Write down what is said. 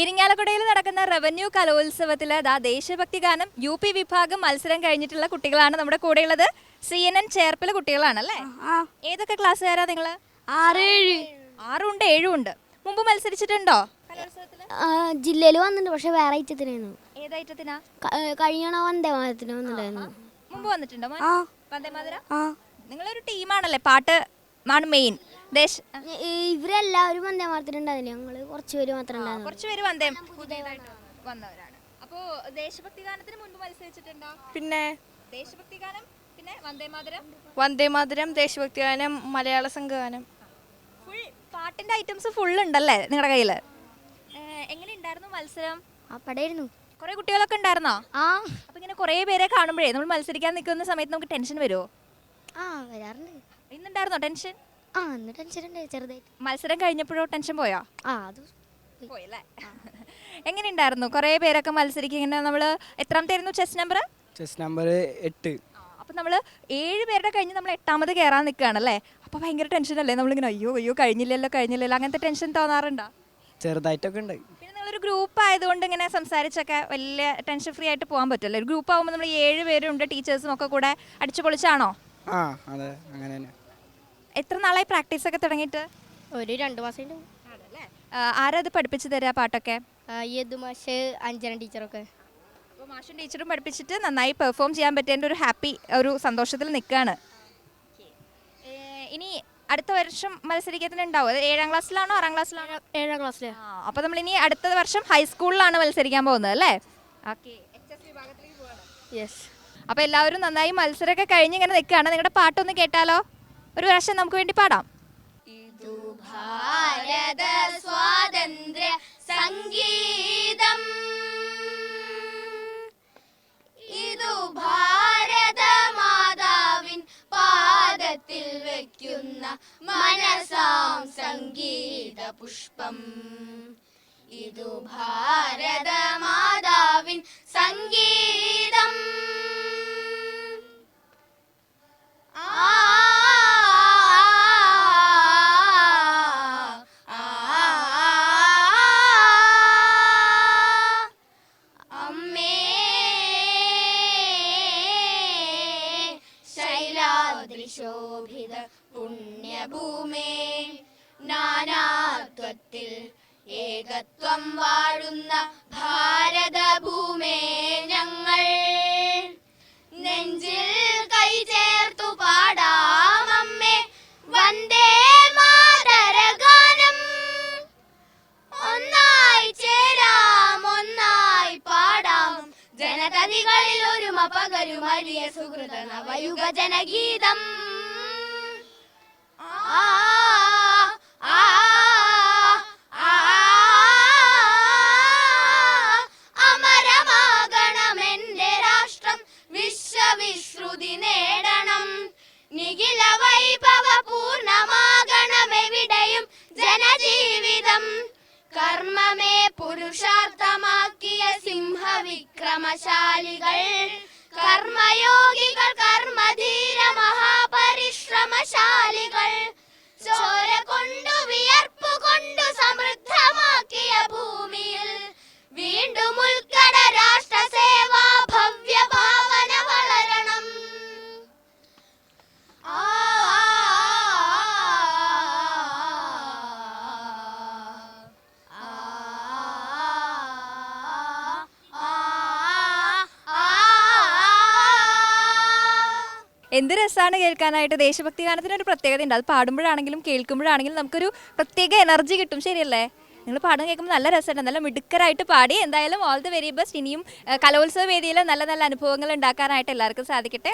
ഇരിങ്ങാലക്കുടയിൽ നടക്കുന്ന റവന്യൂ കലോത്സവത്തിൽ ദേശഭക്തി ഗാനം UP വിഭാഗം മത്സരം കഴിഞ്ഞിട്ടുള്ള കുട്ടികളാണ് നമ്മുടെ കൂടെയുള്ളത്. CNN ചേർപ്പിലെ കുട്ടികളാണല്ലേ? ഏതൊക്കെ ക്ലാസ്സുകാരാ നിങ്ങൾ? 6, 7. 6 ഉണ്ട്, 7 ഉണ്ട്. മുമ്പ് മത്സരിച്ചിട്ടുണ്ടോ ജില്ലയിൽ വന്നിട്ടുണ്ട്, പക്ഷെ വേറെ ഐറ്റത്തിനായിരുന്നു. ഏത് ഐറ്റത്തിനാ? കഴിഞ്ഞ വന്ദേമാതരത്തിന് വന്നിട്ടുണ്ടായിരുന്നു. മുമ്പ് വന്നിട്ടുണ്ടോ വന്ദേമാതരം? നിങ്ങളൊരു ടീമാണല്ലേ, പാട്ട് ആണ് മെയിൻ. ഇവരെല്ലാവരും വന്ദേമാതരത്തിനുണ്ടായിരുന്നു, ഞങ്ങള് കുറച്ചുപേര് മാത്രം ഉണ്ടായിരുന്നു. കുറച്ചുപേര് വന്നവരാണ്. അപ്പോ ദേശഭക്തി ഗാനത്തിന് മുൻപ് മത്സരിച്ചിട്ടുണ്ടോ? പിന്നെ ദേശഭക്തി ഗാനം, പിന്നെ വന്ദേമാതരം, ദേശഭക്തി ഗാനം, മലയാള സംഘഗാനം. ഫുൾ പാട്ടിന്റെ ഐറ്റംസ് ഫുൾ ഉണ്ടല്ലേ നിങ്ങളുടെ കയ്യില്? എങ്ങനെയുണ്ടായിരുന്നു മത്സരം? പടയായിരുന്നു. കുറെ കുട്ടികളൊക്കെ ഉണ്ടായിരുന്നോ? അപ്പൊ ഇങ്ങനെ കുറെ പേരെ കാണുമ്പോഴേ നമ്മൾ മത്സരിക്കാൻ നിൽക്കുന്ന സമയത്ത് നമുക്ക് ടെൻഷൻ വരുമോ? വരാറുണ്ട്. ഇന്നുണ്ടായിരുന്നോ ടെൻഷൻ? ടെൻഷൻ ഉണ്ട് ചെറുതായിട്ട്. മത്സരം കഴിഞ്ഞപ്പോഴോ ടെൻഷൻ പോയോ? അത് പോയല്ലേ. എങ്ങനെയുണ്ടായിരുന്നു? കുറെ പേരൊക്കെ മത്സരിക്കും. ഇങ്ങനെ നമ്മള് എത്രാമത്തെ ചെസ് നമ്പർ? 8. അപ്പൊ നമ്മള് 7 പേരുടെ കഴിഞ്ഞ് നമ്മൾ 8ാമത് കയറാൻ നിൽക്കുകയാണല്ലേ. അപ്പൊ ഭയങ്കര ടെൻഷൻ അല്ലേ? നമ്മളിങ്ങനെ അയ്യോ കഴിഞ്ഞില്ലല്ലോ അങ്ങനത്തെ ടെൻഷൻ തോന്നാറുണ്ടോ? ചെറുതായിട്ടൊക്കെ ഉണ്ട്. പിന്നെ നിങ്ങളൊരു ഗ്രൂപ്പ് ആയതുകൊണ്ട് ഇങ്ങനെ സംസാരിച്ചൊക്കെ വലിയ ടെൻഷൻ ഫ്രീ ആയിട്ട് പോകാൻ പറ്റുമല്ലോ. ഒരു ഗ്രൂപ്പ് ആകുമ്പോൾ നമ്മൾ 7 പേരുണ്ട്, ടീച്ചേഴ്സും ഒക്കെ കൂടെ അടിച്ചു പൊളിച്ചാണോ? അതെ, അങ്ങനെ തന്നെ. എത്ര നാളായി പ്രാക്ടീസ് ഒക്കെ തുടങ്ങിയിട്ട്? ഒരു 2 മാസം. ആരാ അത് പഠിപ്പിച്ചു തരാ പാട്ടൊക്കെ? മാഷ്, അഞ്ജന ടീച്ചറൊക്കെ. അപ്പോൾ മാഷും ടീച്ചറും പഠിപ്പിച്ചിട്ട് നന്നായി പെർഫോം ചെയ്യാൻ പറ്റിയതിൻ്റെ ഒരു സന്തോഷത്തിൽ നിൽക്കുകയാണ്. ഇനി അടുത്ത വർഷം മത്സരിക്കത്തിനുണ്ടാവും. അത് 7ാം ക്ലാസ്സിലാണോ 6ാം ക്ലാസ്സിലാണോ? 7ാം ക്ലാസ്സിൽ. അപ്പോൾ നമ്മളിനി അടുത്ത വർഷം ഹൈസ്കൂളിലാണ് മത്സരിക്കാൻ പോകുന്നത് അല്ലേ? ഓക്കെ, HS വിഭാഗത്തിലേക്ക് പോവാണ്. യെസ്. അപ്പോൾ എല്ലാവരും നന്നായി മത്സരമൊക്കെ കഴിഞ്ഞ് ഇങ്ങനെ നിൽക്കുകയാണ്. നിങ്ങളുടെ പാട്ടൊന്ന് കേട്ടാലോ? ഒരു പ്രാവശ്യം നമുക്ക് വേണ്ടി പാടാം. ഇതു ഭാരത സ്വാതന്ത്ര്യ സംഗീതം, ഇതു ഭാരത മാതാവിൻ പാദത്തിൽ വയ്ക്കുന്ന മനസാം സംഗീത പുഷ്പം, ഇതു ഭാരത മാതാവിൻ സംഗീതം. ശോഭിത പുണ്യഭൂമേ, നാനാത്വത്തിൽ ഏകത്വം വാഴുന്ന ഭാരതഭൂമേ, ഞങ്ങൾ നെഞ്ചിൽ കൈ ചേർത്തു പാടാം അമ്മേ വന്ദേ മാതരഗാനം. ഒന്നായി ചേരാം, ഒന്നായി പാടാം, ജനതതികളിൽ ഒരുമ പകരും വലിയ സുഹൃത നവയുഗ ജനഗീതം. അമരമാകണമെന്റെ രാഷ്ട്രം, വിശ്വവിശ്രുതി നേടണം, നിഖില വൈഭവ പൂർണ്ണമാകണമെവിടെയും ജനജീവിതം. കർമ്മമേ പുരുഷാർത്ഥമാക്കിയ സിംഹവിക്രമശാലികൾ, കർമ്മയോഗികൾ, കർമ്മധീര മഹാപരിശ്രമശാലികൾ, ചോര കൊണ്ടു വിയർപ്പു കൊണ്ടു സമൃദ്ധമാക്കിയ ഭൂമിയിൽ വീണ്ടും ഉൾക്കട രാഷ്ട്രസേവാ ഭവ്യ ഭാവന വളരണം. എന്ത് രസമാണ് കേൾക്കാനായിട്ട്. ദേശഭക്തി ഗാനത്തിന് ഒരു പ്രത്യേകത ഉണ്ട്. അത് പാടുമ്പോഴാണെങ്കിലും കേൾക്കുമ്പോഴാണെങ്കിലും നമുക്കൊരു പ്രത്യേക എനർജി കിട്ടും. ശരിയല്ലേ? നിങ്ങൾ പാടുന്ന കേൾക്കുമ്പോൾ നല്ല രസമുണ്ട്, നല്ല മിടുക്കരായിട്ട് പാടി. എന്തായാലും ഓൾ ദി വെരി ബെസ്റ്റ്. ഇനിയും കലോത്സവ വേദിയിൽ നല്ല നല്ല അനുഭവങ്ങൾ ഉണ്ടാക്കാനായിട്ട് എല്ലാവർക്കും സാധിക്കട്ടെ.